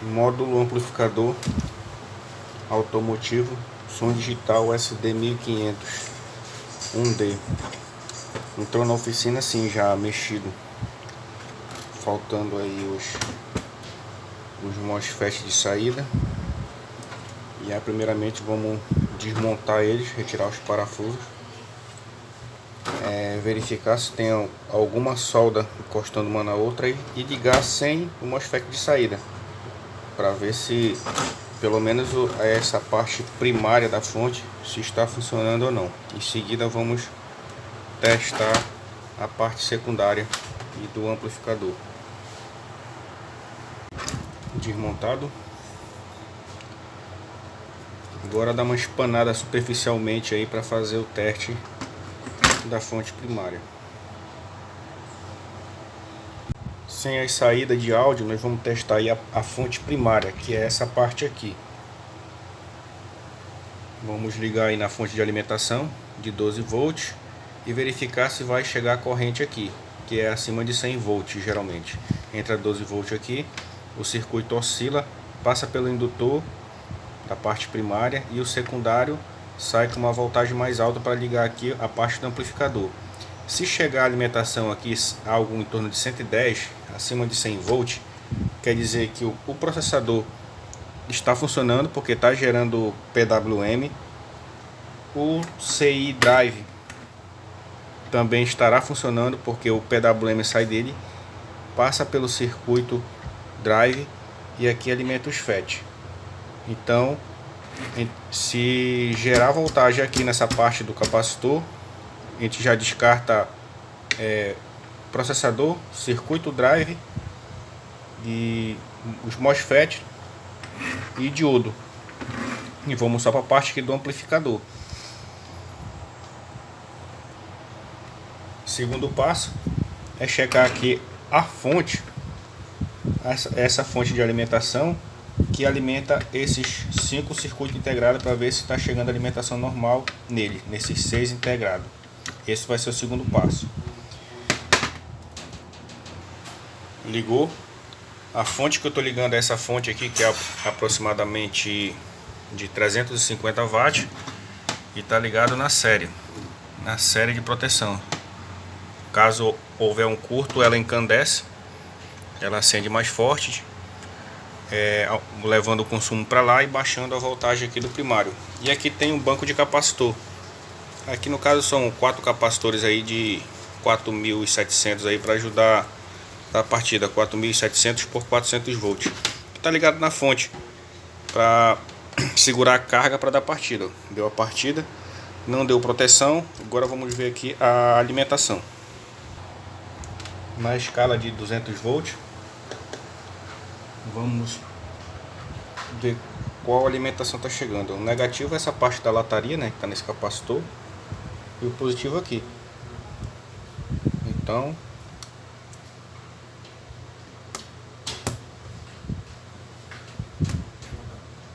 Módulo amplificador automotivo, som digital SD 1500 1D. Entrou na oficina assim, já mexido, faltando aí os MOSFET de saída. E aí, primeiramente vamos desmontar eles, retirar os parafusos, verificar se tem alguma solda encostando uma na outra e ligar sem o MOSFET de saída, para ver se pelo menos essa parte primária da fonte se está funcionando ou não. Em seguida vamos testar a parte secundária e do amplificador. Desmontado. Agora dá uma espanada superficialmente aí para fazer o teste da fonte primária. Sem a saída de áudio, nós vamos testar aí a fonte primária, que é essa parte aqui. Vamos ligar aí na fonte de alimentação de 12 volts e verificar se vai chegar a corrente aqui, que é acima de 100 volts geralmente. Entra 12 volts aqui, o circuito oscila, passa pelo indutor da parte primária e o secundário sai com uma voltagem mais alta para ligar aqui a parte do amplificador. Se chegar a alimentação aqui algo em torno de 110, acima de 100 volts, quer dizer que o processador está funcionando porque está gerando PWM. O CI Drive também estará funcionando porque o PWM sai dele, passa pelo circuito Drive e aqui alimenta os FET. Então, se gerar voltagem aqui nessa parte do capacitor, a gente já descarta processador, circuito Drive, e os MOSFET e diodo. E vamos só para a parte aqui do amplificador. Segundo passo é checar aqui a fonte, essa fonte de alimentação que alimenta esses 5 circuitos integrados, para ver se está chegando a alimentação normal nele, nesses 6 integrados. Esse vai ser o segundo passo. Ligou. A fonte que eu estou ligando é essa fonte aqui, que é aproximadamente de 350 watts, e está ligado na série de proteção. Caso houver um curto, ela encandece, ela acende mais forte, levando o consumo para lá e baixando a voltagem aqui do primário. E aqui tem um banco de capacitor. Aqui no caso são 4 capacitores aí de 4.700 aí para ajudar a partida, 4.700 por 400 volts. Está ligado na fonte para segurar a carga para dar partida. Deu a partida, não deu proteção. Agora vamos ver aqui a alimentação. Na escala de 200 volts, vamos ver qual alimentação está chegando. O negativo é essa parte da lataria, né, que está nesse capacitor, e o positivo aqui. Então,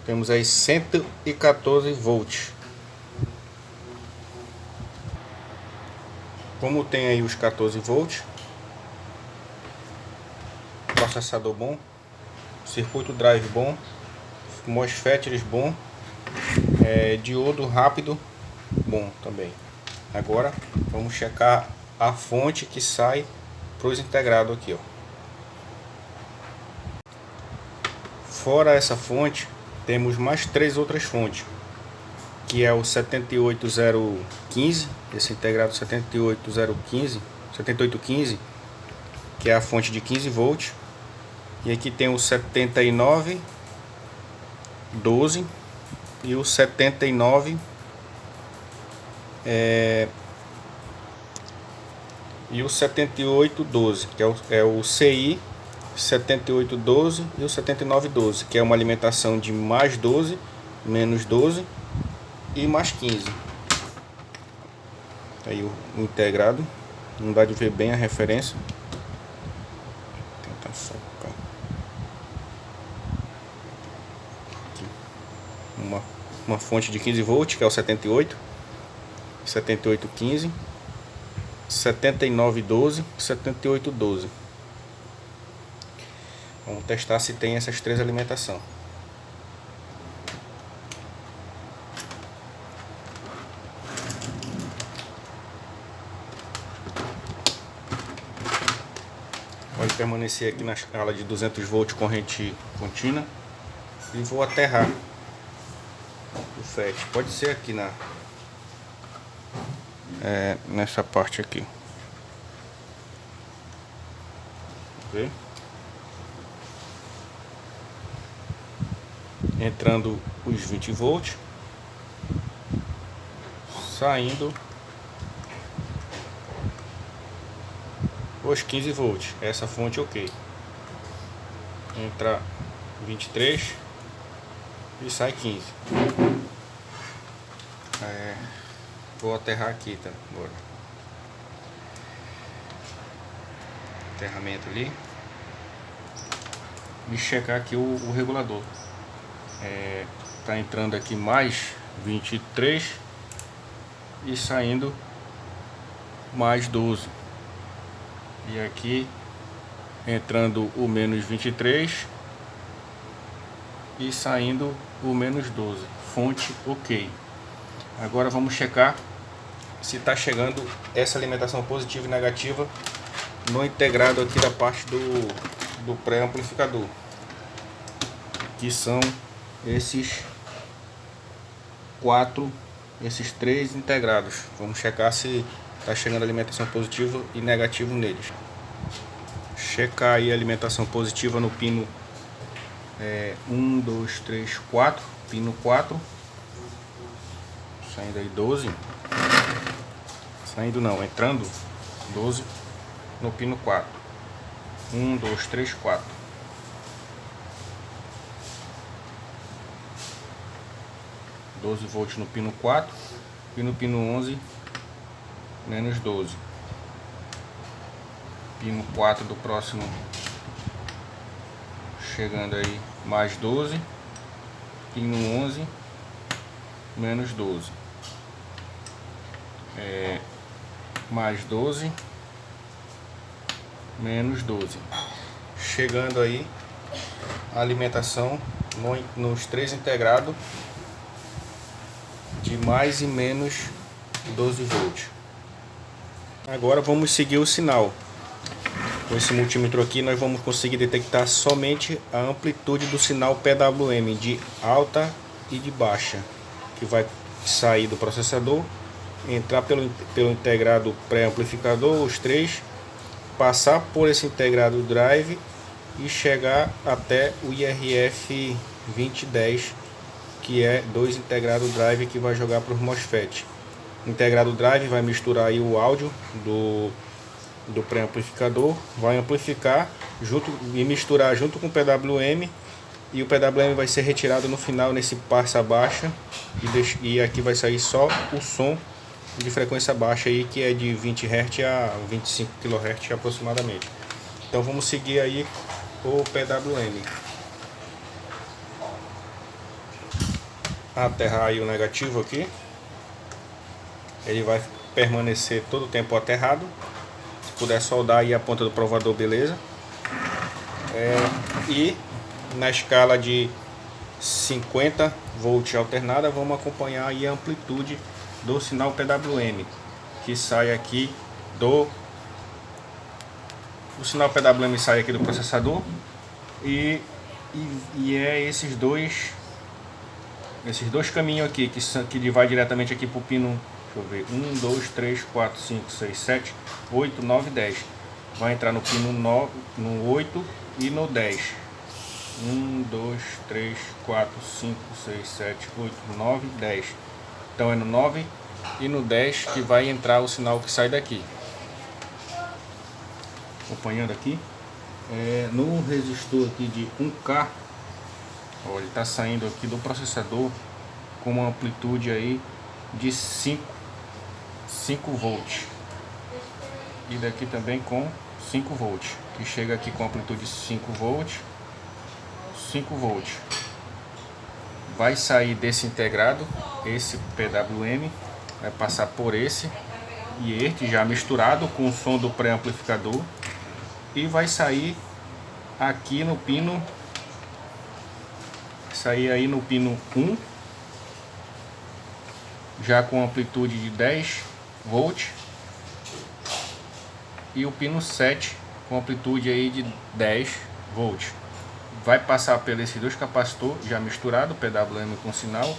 temos aí 114 volts. Como tem aí os 14 volts, processador bom, circuito drive bom, MOSFETs bom, diodo rápido bom também. Agora vamos checar a fonte que sai para os integrados aqui, ó. Fora essa fonte, temos mais 3 outras fontes, que é o 78015, esse integrado 7815, que é a fonte de 15 volts. E aqui tem o 7912 e o 7812, que é o CI 7812 e o 7912, que é uma alimentação de mais 12, menos 12 e mais 15. Aí o integrado, não dá de ver bem a referência. Vou tentar focar. Uma fonte de 15 volts, que é o 78, 7815, 7912, 7812. Vamos testar se tem essas 3 alimentações. Pode permanecer aqui na escala de 200 volts corrente contínua. E vou aterrar o FET. Pode ser aqui nessa parte aqui. Ok? Entrando os 20 volts, saindo os 15 volts. Essa fonte ok. Entra 23 e sai 15. Vou aterrar aqui, tá? Agora. Aterramento ali. E checar aqui o regulador. Tá entrando aqui mais 23 e saindo mais 12. E aqui entrando o menos 23 e saindo o menos 12. Fonte ok. Agora vamos checar se está chegando essa alimentação positiva e negativa no integrado aqui da parte do pré-amplificador, que são esses 3 integrados. Vamos checar se está chegando alimentação positiva e negativa neles. Checar aí a alimentação positiva no pino 1, 2, 3, 4, pino 4, saindo aí 12, saindo não, entrando 12 no pino 4, 1, 2, 3, 4. 12 volts no pino 4 e no pino 11 menos 12. Pino 4 do próximo chegando aí mais 12. Pino 11 menos 12. Mais 12 menos 12. Chegando aí a alimentação nos 3 integrados de mais e menos 12 volts. Agora vamos seguir o sinal. Com esse multímetro aqui nós vamos conseguir detectar somente a amplitude do sinal PWM de alta e de baixa, que vai sair do processador, entrar pelo integrado pré-amplificador, os 3, passar por esse integrado drive e chegar até o IRF 2010, que é 2 integrado drive que vai jogar para os MOSFET. Integrado drive vai misturar aí o áudio do pré-amplificador, vai amplificar junto e misturar junto com o PWM, e o PWM vai ser retirado no final nesse passa baixa, e aqui vai sair só o som de frequência baixa aí, que é de 20 Hz a 25 kHz aproximadamente. Então vamos seguir aí o PWM. Aterrar aí o negativo aqui. Ele vai permanecer todo o tempo aterrado. Se puder soldar aí a ponta do provador, beleza. E na escala de 50 volts alternada, vamos acompanhar aí a amplitude do sinal PWM, que sai aqui o sinal PWM sai aqui do processador, e é esses dois caminhos aqui que vai diretamente aqui para o pino. Deixa eu ver, 1, 2, 3, 4, 5, 6, 7, 8, 9, 10. Vai entrar no pino 9, no 8 e no 10. 1, 2, 3, 4, 5, 6, 7, 8, 9, 10. Então é no 9 e no 10 que vai entrar o sinal que sai daqui. Acompanhando aqui, no resistor aqui de 1K, ó, ele está saindo aqui do processador com uma amplitude aí de 5 volts, e daqui também com 5 volts, que chega aqui com amplitude de 5 volts. Vai sair desse integrado, esse PWM vai passar por esse e este já misturado com o som do pré-amplificador, e vai sair aqui no pino, sair aí no pino 1, já com amplitude de 10 volts, e o pino 7 com amplitude aí de 10 volts. Vai passar por esses dois capacitores já misturado, PWM com sinal,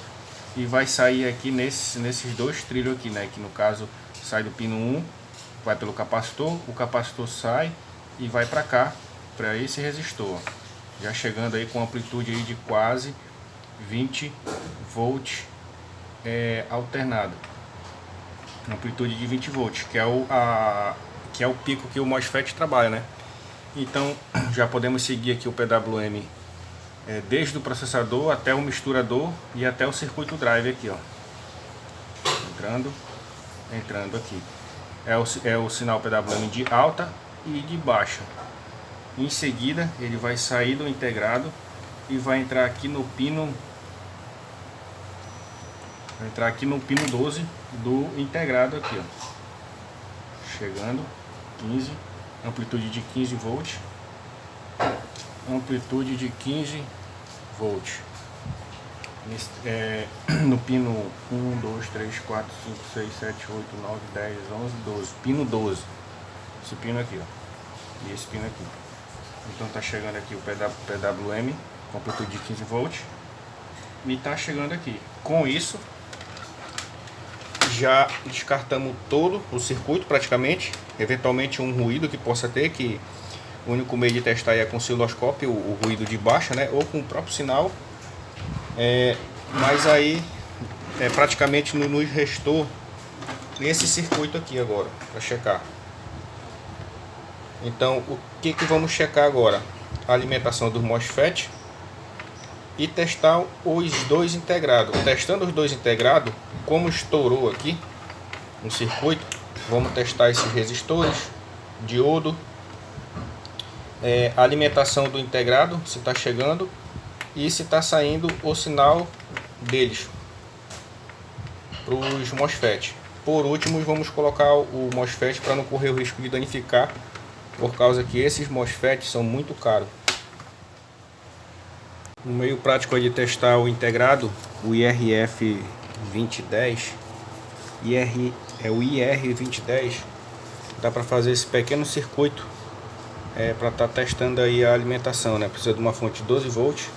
e vai sair aqui nesses dois trilhos aqui, né? Que no caso sai do pino 1, vai pelo capacitor, o capacitor sai e vai para cá, para esse resistor, já chegando aí com amplitude aí de quase 20 volts alternado, amplitude de 20 volts, que é o pico que o MOSFET trabalha, né? Então já podemos seguir aqui o PWM desde o processador até o misturador e até o circuito drive aqui, ó, entrando aqui. É o sinal PWM de alta e de baixa. Em seguida ele vai sair do integrado e vai entrar aqui no pino 12 do integrado aqui, ó. Chegando 15, amplitude de 15 volts, amplitude de 15 volts. No pino 1, 2, 3, 4, 5, 6, 7, 8, 9, 10, 11, 12, pino 12, esse pino aqui, ó, e esse pino aqui. Então tá chegando aqui o PWM com amplitude de 15 volts e tá chegando aqui. Com isso já descartamos todo o circuito praticamente, eventualmente um ruído que possa ter, que o único meio de testar é com osciloscópio, o ruído de baixa, né, ou com o próprio sinal. Mas aí praticamente nos restou esse circuito aqui agora para checar. Então o que vamos checar agora? A alimentação do MOSFET e testar os dois integrados. Testando os dois integrados, como estourou aqui no circuito, vamos testar esses resistores, diodo, a alimentação do integrado, se está chegando e se está saindo o sinal deles para os MOSFET. Por último, vamos colocar o MOSFET para não correr o risco de danificar, por causa que esses MOSFET são muito caros. Um meio prático de testar o integrado, o IRF 2010, o IR2010, dá para fazer esse pequeno circuito para estar testando aí a alimentação, né? Precisa de uma fonte de 12 volts,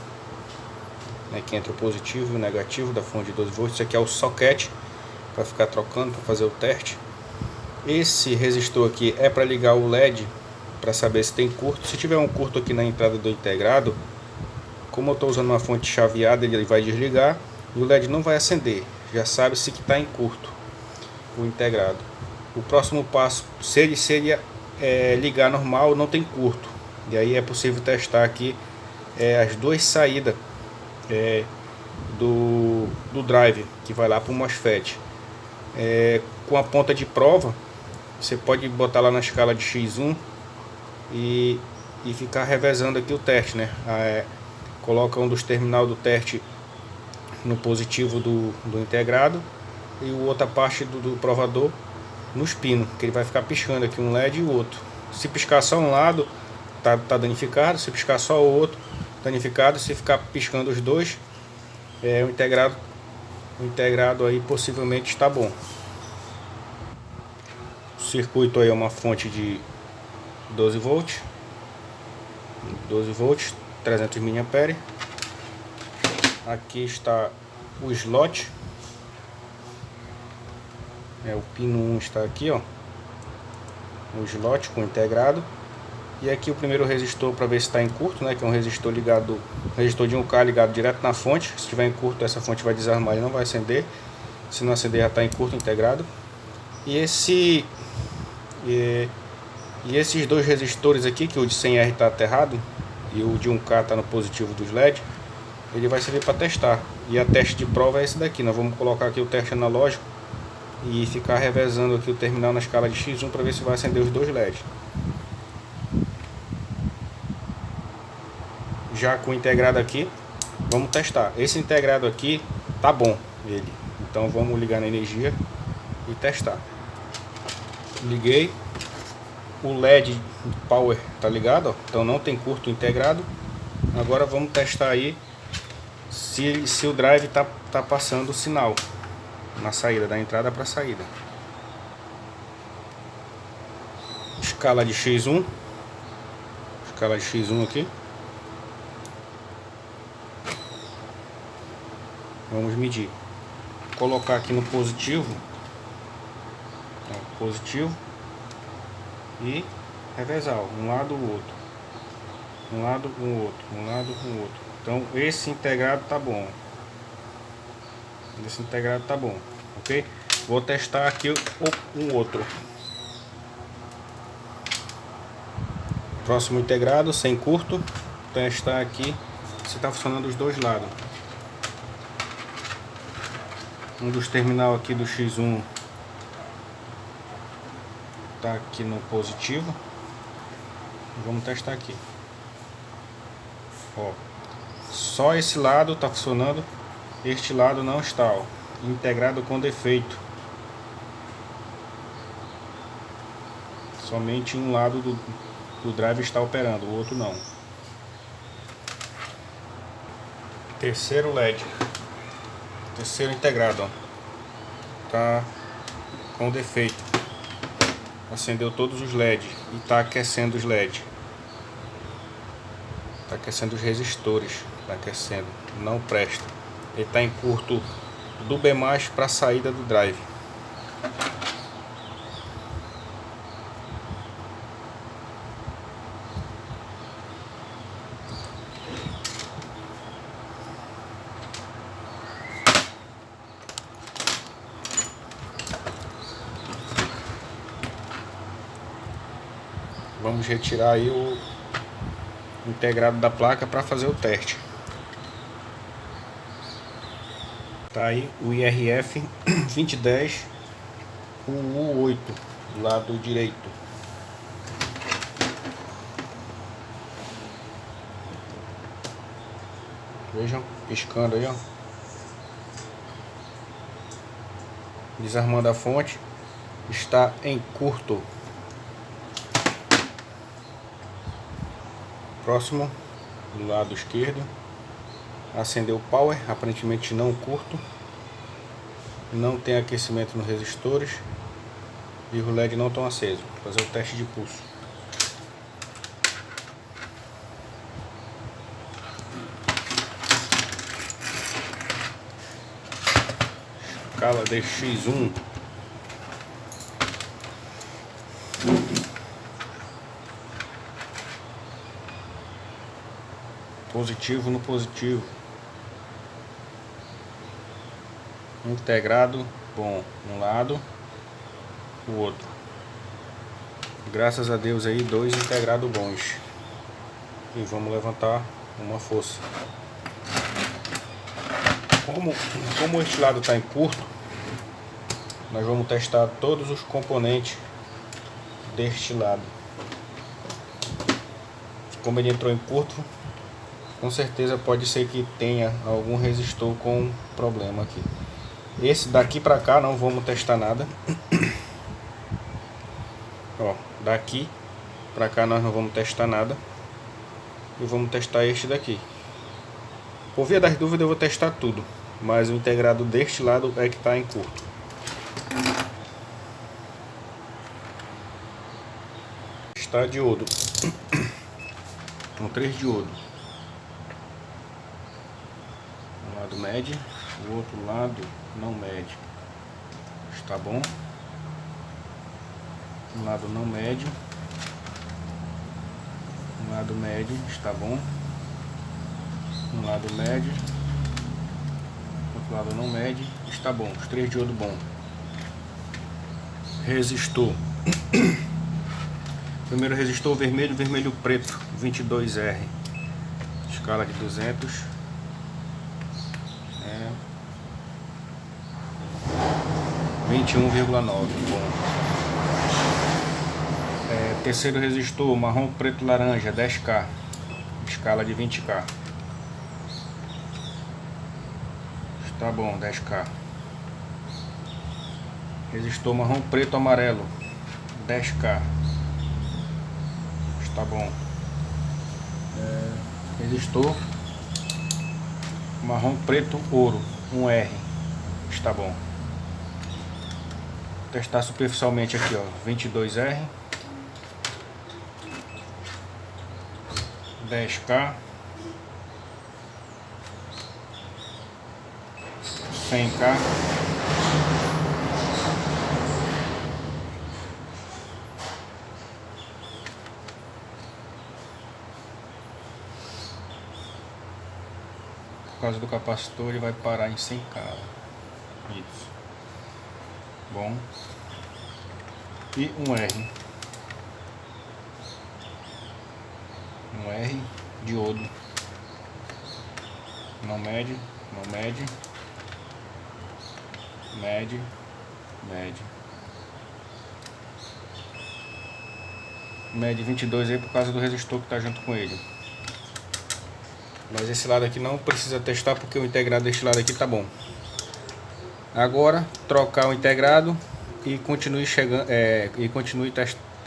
né, que entra o positivo e o negativo da fonte de 12 volts. Isso aqui é o socket para ficar trocando, para fazer o teste. Esse resistor aqui é para ligar o LED, para saber se tem curto. Se tiver um curto aqui na entrada do integrado, como eu estou usando uma fonte chaveada, ele vai desligar e o LED não vai acender. Já sabe-se que está em curto o integrado. O próximo passo seria ligar normal, não tem curto. E aí é possível testar aqui as duas saídas do drive que vai lá para o MOSFET. Com a ponta de prova, você pode botar lá na escala de X1 e ficar revezando aqui o teste, né? Coloca um dos terminais do teste no positivo do integrado e outra parte do provador nos pinos, que ele vai ficar piscando aqui um LED e o outro. Se piscar só um lado, tá danificado. Se piscar só o outro, danificado. Se ficar piscando os dois, o integrado aí possivelmente está bom. O circuito aí é uma fonte de 12 volts, 300 mA. Aqui está o slot, o pino 1 está aqui, ó, o slot com integrado. E aqui o primeiro resistor para ver se está em curto, né, que é um resistor ligado, resistor de 1K ligado direto na fonte. Se estiver em curto, essa fonte vai desarmar e não vai acender. Se não acender, já está em curto integrado. E esses dois resistores aqui, que o de 100R está aterrado e o de 1K está no positivo dos LED, ele vai servir para testar. E a teste de prova é esse daqui. Nós vamos colocar aqui o teste analógico e ficar revezando aqui o terminal na escala de X1 para ver se vai acender os dois LEDs. Já com o integrado aqui, vamos testar. Esse integrado aqui tá bom, então vamos ligar na energia e testar. Liguei, o LED Power tá ligado, ó, então não tem curto integrado. Agora vamos testar aí se o drive tá passando o sinal na saída, da entrada para a saída. Escala de X1. Escala de X1 aqui. Vamos medir. Colocar aqui no positivo. Positivo. E revezar, um lado o outro. Um lado o outro. Um lado o outro. Então esse integrado tá bom. Esse integrado tá bom. Ok? Vou testar aqui um outro. Próximo integrado, sem curto. Testar aqui se está funcionando os dois lados. Um dos terminal aqui do X1 tá aqui no positivo. Vamos testar aqui. Ó, só esse lado tá funcionando, este lado não está, ó, integrado com defeito. Somente um lado do drive está operando, o outro não. Terceiro LED, terceiro integrado, ó, tá com defeito. Acendeu todos os LEDs e tá aquecendo os LEDs. Tá aquecendo os resistores, tá aquecendo, não presta. Ele tá em curto do B+ para a saída do drive. Vamos retirar aí o integrado da placa para fazer o teste. Tá aí o IRF 2010 UU8 do lado direito. Vejam, piscando aí, ó. Desarmando a fonte. Está em curto. Próximo, do lado esquerdo. Acendeu o power, aparentemente não curto. Não tem aquecimento nos resistores. E os LED não estão acesos. Vou fazer o teste de pulso. Escala de X1. Positivo no positivo. Integrado bom um lado, o outro. Graças a Deus aí, dois integrados bons. E vamos levantar uma força. Como este lado está em curto, nós vamos testar todos os componentes deste lado. Como ele entrou em curto, com certeza pode ser que tenha algum resistor com problema aqui. Esse daqui para cá não vamos testar nada. Ó, daqui para cá nós não vamos testar nada. E vamos testar este daqui. Por via das dúvidas eu vou testar tudo, mas o integrado deste lado é que está em curto. Está diodo. São 3 diodos. Um lado mede, o outro lado não mede. Está bom. Um lado não mede. Um lado mede, está bom. Um lado mede. Outro lado não mede, está bom. Os 3 diodos bom. Resistor. Primeiro resistor vermelho, vermelho preto, 22R. Escala de 200. 21,9. Bom. Terceiro resistor marrom, preto, laranja, 10K. Escala de 20K. Está bom, 10K. Resistor marrom, preto, amarelo, 10K. Tá bom. Resistor marrom preto ouro 1R. Está bom. Vou testar superficialmente aqui, ó. 22R, 10K, 100K, por causa do capacitor ele vai parar em 100K. Isso. Bom. E um R. Um R diodo. Não mede, não mede. Mede, mede. Mede 22 aí por causa do resistor que está junto com ele. Mas esse lado aqui não precisa testar porque o integrado deste lado aqui tá bom. Agora trocar o integrado e continue chegando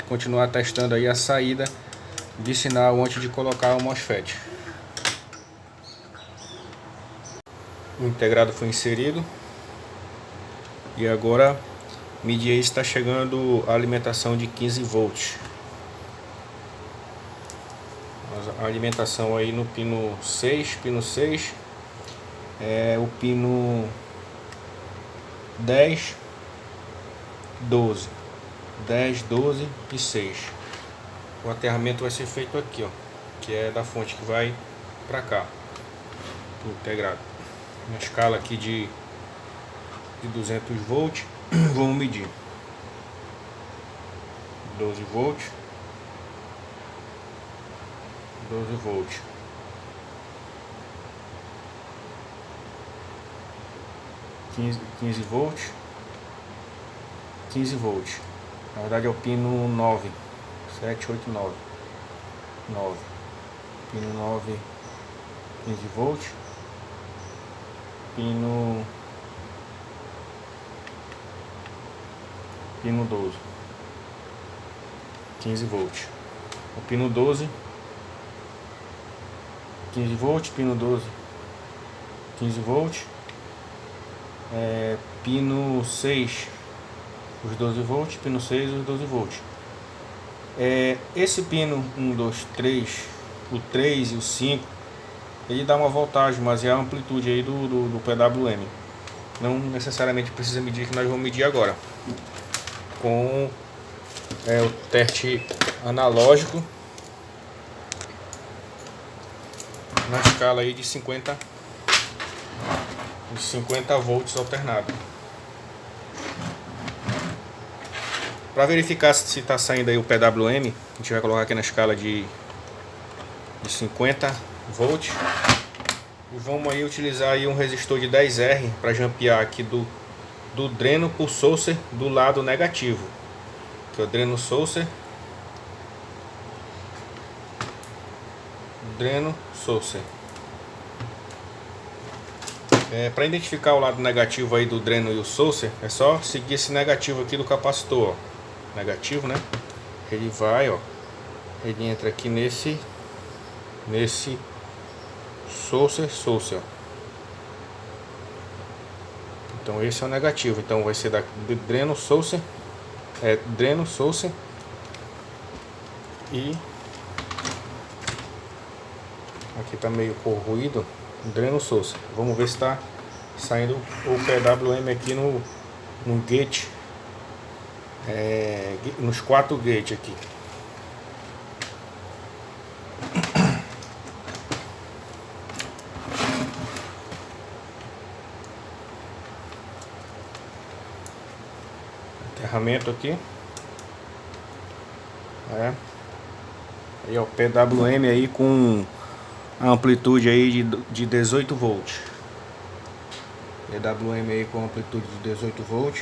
continuar testando aí a saída de sinal antes de colocar o MOSFET. O integrado foi inserido e agora medir aí está chegando a alimentação de 15 volts. A alimentação aí no pino 6, o pino 10, 12, 10, 12 e 6. O aterramento vai ser feito aqui, ó, que é da fonte que vai para cá, integrado. Uma escala aqui de 200 volts, vamos medir 12 volts, 12 volts. 15 volts, 15 volts. Na verdade é o pino 9, 7, 8, 9. Pino 9, 15 volts. Pino 12, 15 volts. O pino 12, 15 volts, pino 12, 15 volts. Pino 6, os 12 volts, pino 6, os 12 volts. Esse pino 1, 2, 3, o 3 e o 5, ele dá uma voltagem, mas é a amplitude aí do PWM. Não necessariamente precisa medir, que nós vamos medir agora. Com o teste analógico na escala aí de 50 volts alternado. Para verificar se está saindo aí o PWM, a gente vai colocar aqui na escala de 50 volts e vamos aí utilizar aí um resistor de 10R para jampear aqui do dreno por saucer do lado negativo, que é o dreno saucer, para identificar o lado negativo aí do dreno e o saucer, é só seguir esse negativo aqui do capacitor, ó. Negativo, né? Ele vai, ó, ele entra aqui nesse saucer, ó. Então esse é o negativo, então vai ser da dreno saucer, e aqui tá meio corroído, dreno saucer. Vamos ver se está saindo o PWM aqui no gate, nos 4 gates aqui. Aterramento aqui. Aí ó, PWM aí com a amplitude aí de 18 volts. PWM aí com amplitude de 18 volts.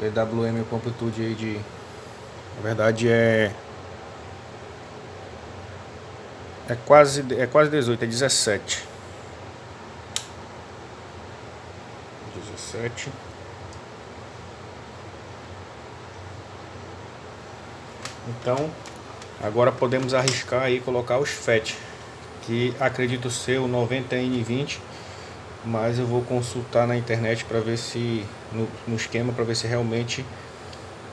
PWM com amplitude aí de, na verdade é quase 18, é 17. Então Agora podemos arriscar aí colocar os FET, que acredito ser o 90N20, mas eu vou consultar na internet para ver se no esquema, para ver se realmente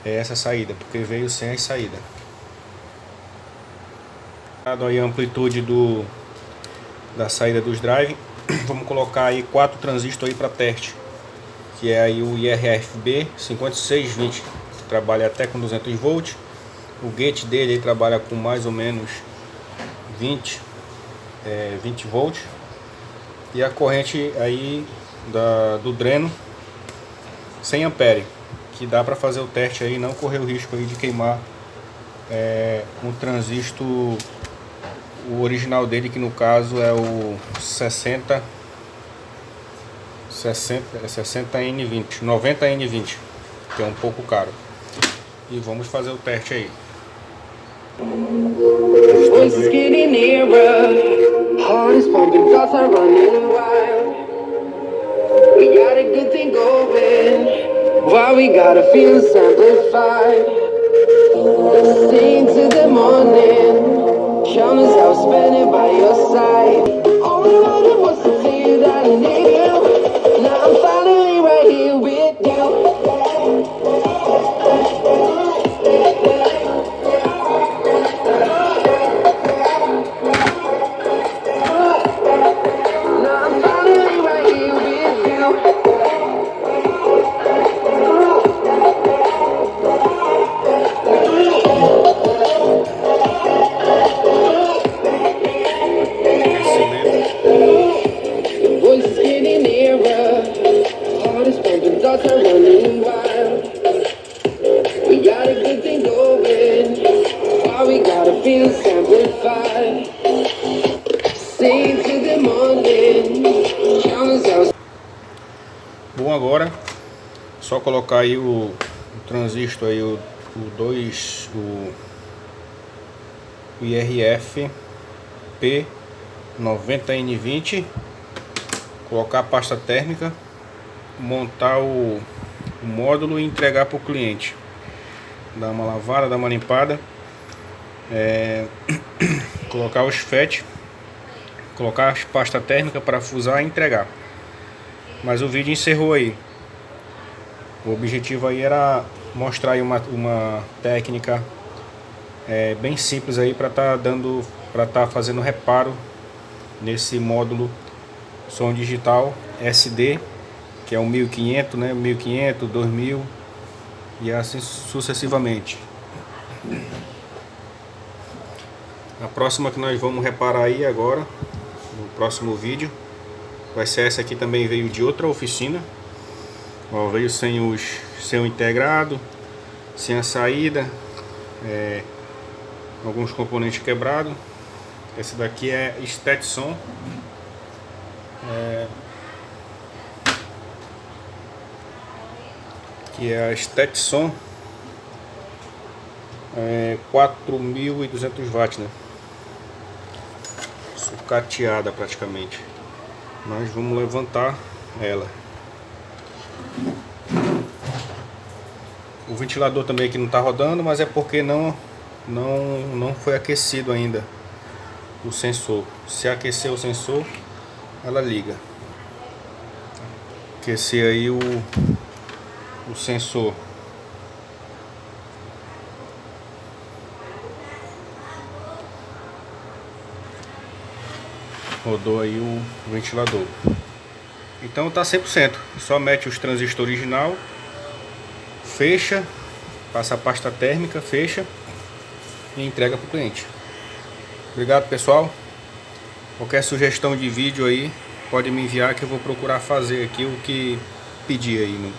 é essa saída, porque veio sem a saída. Aí a amplitude da saída dos drive. Vamos colocar aí 4 transistores aí para teste, que é aí o IRFB 5620, que trabalha até com 200 volts. O gate dele aí trabalha com mais ou menos 20 volts. E a corrente aí do dreno 100 ampere, que dá para fazer o teste aí, não correr o risco aí de queimar um transistor, o original dele, que no caso é o 60N20, 90N20, que é um pouco caro. E vamos fazer o teste aí. Voices getting nearer, heart is pumping, thoughts are running wild. We got a good thing going, while we got a feel amplified. Sing to the morning, count us out, spending by your side. All I wanted was to tell you that I need you. Now I'm finally right here with you. Bom, agora só colocar aí o transistor aí, o IRF P90N20, colocar a pasta térmica, montar o módulo e entregar para o cliente. Dar uma lavada, dar uma limpada, colocar os FET, colocar as pasta térmica para fusar e entregar. Mas o vídeo encerrou aí. O objetivo aí era mostrar aí uma técnica bem simples aí para tá fazendo reparo nesse módulo som digital SD, que é o 1500, né? 1500, 2000 e assim sucessivamente. A próxima que nós vamos reparar aí agora, no próximo vídeo, vai ser essa aqui. Também veio de outra oficina. Ó, veio sem o integrado, sem a saída, alguns componentes quebrados. Esse daqui é Stetson, que é a Stetson 4.200 watts, né? Sucateada praticamente. Nós vamos levantar ela. O ventilador também aqui não está rodando, mas é porque não foi aquecido ainda o sensor. Se aquecer o sensor, ela liga. Aquecer aí o sensor. Rodou aí o ventilador. Então tá 100%. Só mete os transistores original, fecha, passa a pasta térmica, fecha e entrega para o cliente. Obrigado, pessoal. Qualquer sugestão de vídeo aí pode me enviar, que eu vou procurar fazer aqui o que pedir aí, né?